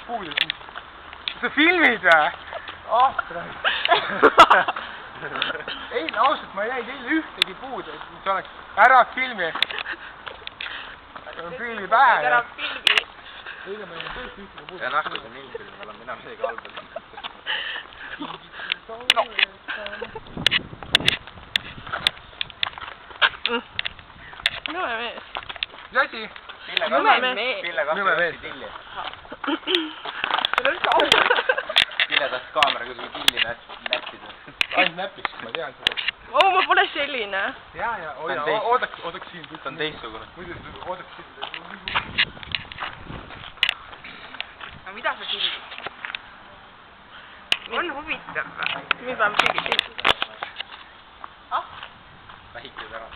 puudu siin. Sa filmid või? Ei, ausalt, ma ei näinud eile ühtegi puudu, et see oleks ära filmi. Pilvi pähe. Ära pilvi. Eile ma ei näinud tõesti ühtegi puudu. Ja nahku see nilfilm, olen mina midagi halba saanud. Nõme mees. Mis asi? Nõme mees. Pille kasvõi tilli. See on üldse aus. Pille tahtis kaamera kuskil tilli näppida. Ainult näpiks, ma tean seda. Oo, ma pole selline. Ja, oodaks siin. See on teistsugune. Muidu oodaks siin. No mida sa filmid? On huvitav või? Nüüd peame filmid. Ah? Vähikesed ära.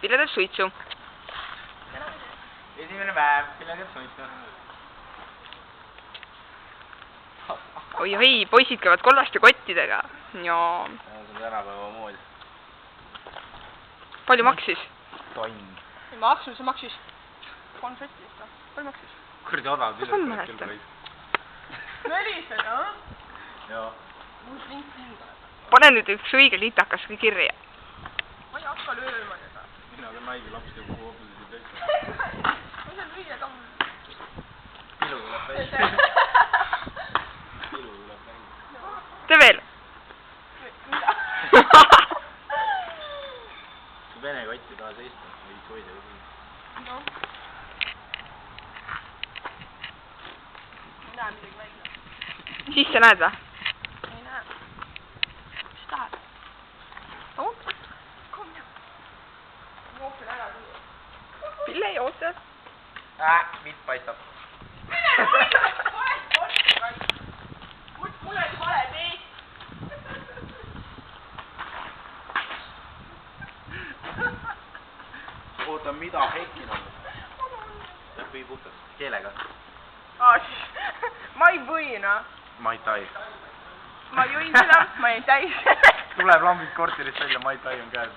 Pille teeb suitsu. Esimene päev, Pille teeb suitsu. Oi, poisid käivad kollaste kottidega. Jaa. See on tänapäeva moodi. Palju maksis? Tonn. Ei maksul, see maksis 3 setist. Palju maksis? Kurdi odav Kas on mäleta? 400, jah? Joo. Pane nüüd üks õige litakas kirja. Ma ei hakka lööma teda. Mina ka naigi laps teeb kuhu hoopis täitsa. Ma saan lüüa ka. Pilu tuleb välja. Pilu tuleb välja. Tee veel. Mida? Vene kotti taha seista, võiks hoida ka siin. Noh. Ma näen midagi välja. Sisse näed või? Ei näe. Mis tahad? Oota. Kom jah. Jooksen ära tuua. Pille jookse. Mitt paistab. Mine mulle mulle vale teist. Oota, mida Hekin on? Läheb või puhtalt keelega? Ma ei või, noh. Mai Tai. Ma jõin seda, ma ei täis. Tuleb lambid korterist välja, Mai Tai on käes.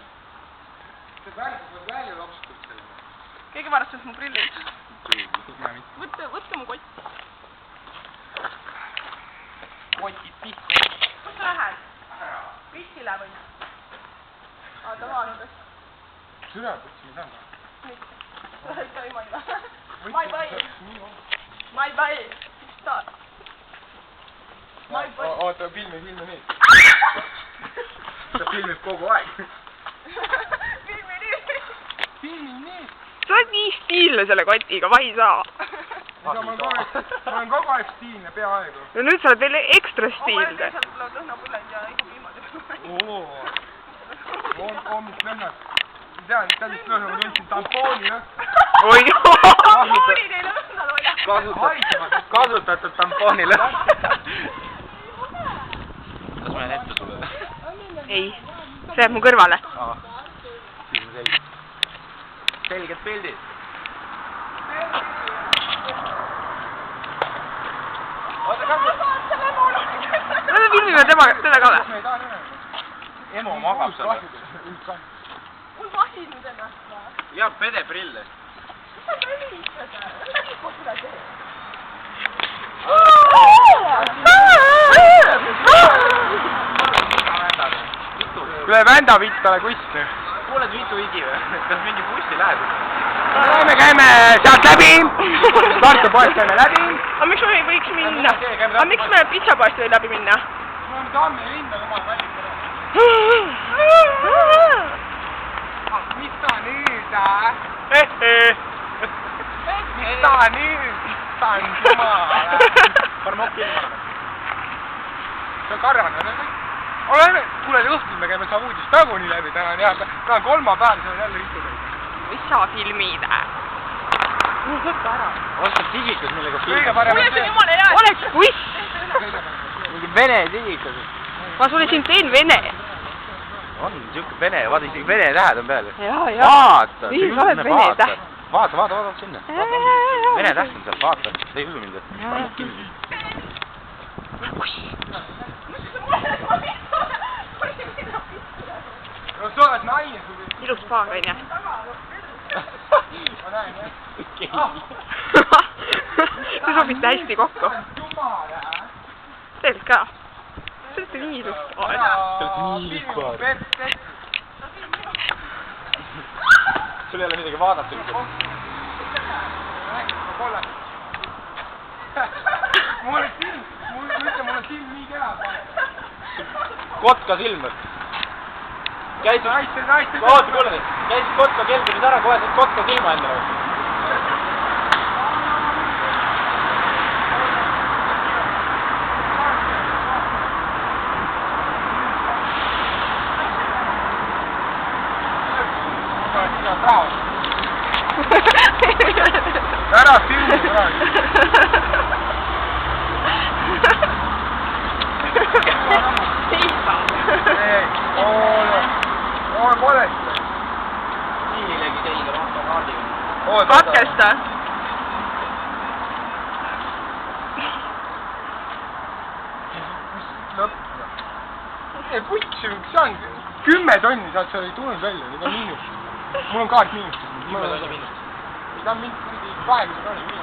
See välja lapsutab selle. Keegi varastas mu prillid. Võtke mu kott. Kotid pihku. Kus sa lähed? Pissile või? Oota, vaadates. Süda võtsime saama. Mitte. Sa ei tohi maila. Ma ei või. Ma ei või. Mis ta? Ma ei või. Oota, filmi nii. Ta filmib kogu aeg. Filmi nii. sa oled nii stiilne selle kotiga, ma ei saa. Ma olen kogu aeg stiilne, peaaegu. Ja nüüd sa oled veel ekstra stiilne. Ma teisalt tulevad lõhnapõlled ja igu piimad. Hommik lõhnad. Tead, sellist lõhna ma tundsin tampooni lõhna. Oi Tampoonid ei lõhnal hoia. Kasutatud tampooni lõhna. Kas ma jään ette sulle? ei, see jääb mu kõrvale. Siis on selge. Selged pildid. Me filmime teda ka või? Emo magab seal. Mul vasid nüüd ennast või? Ja pede prille. Mis sa pölised? Nägid ma seda teed? Kuule, vända vittale kusti. Kuuled mitu higi või? Kas mingi bussi lähed? Me käime sealt läbi. Tartu poest käime läbi. aga miks me ei võiks minna? aga miks me pitsapoest ei läbi minna? Me oleme Tammi linna omal valikule. Mis ta nüüd, Mis ta nüüd? Tand jumala. Paneme okki ilma. See on karvane. Kuule, õhtul me käime Savuudist taguni läbi. Täna on kolmapäev, see on jälle istuda. mis sa filmid? Võtta ära. Ostad sigikas, millega Kõige parem kuule, see on jumala hea. oleks kuss! mingi vene sigikas. ma sulle siin teen vene. On siuke vene, vaata isegi vene tähed on peal. Vaata! nii, sa oled vene täht. Vaata sinna. Vene täht on seal, vaata. Sa ei usu mind. No sa oled naine. ilus paar, onju. Ma näen, jah. Te sobite hästi kokku. Jumal, Tegelikult ka. Te olete nii ilus paar. sul ei ole midagi vaadata üldse. mul on silm nii kena. Kotka silm. Käisid kotka keldumis ära, kohe said kotka silma endale. ära filmi praegu. ei, valesti. Siilegi selga vahva kaardiga. Katkesta. ei, putsi, see on 10 tonni, sealt seal ei tulnud välja, nüüd on miinus. mul on kaart miinus. Mul on miinus. ta on mingi 20 tonni miinus.